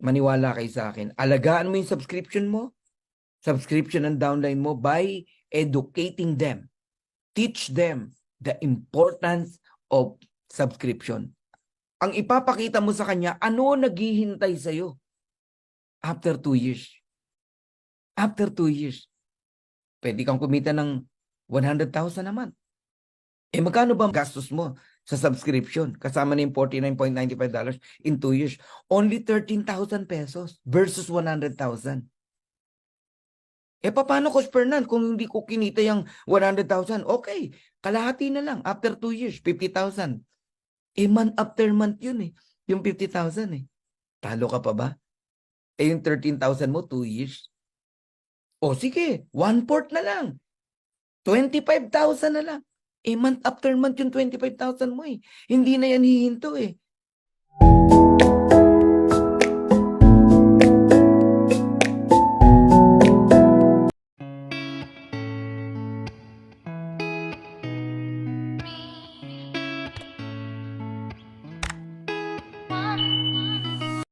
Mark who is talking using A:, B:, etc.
A: maniwala kayo sa akin. Alagaan mo yung subscription mo, subscription and downline mo by educating them. Teach them the importance of subscription. Ang ipapakita mo sa kanya, ano naghihintay sa'yo after 2 years. After 2 years. Pwede kang kumita ng 100,000 naman. Magkano ba gastos mo sa subscription? Kasama na yung $49.95 in 2 years. Only 13,000 pesos versus 100,000. Paano, Coach Fernan, kung hindi ko kinita yung 100,000? Okay, kalahati na lang. After 2 years, 50,000. Month after month yun yung 50,000 Talo ka pa ba? Yung 13,000 mo, 2 years. O sige, 1/4 na lang. 25,000 na lang. Month after month yung 25,000 mo Hindi na yan hihinto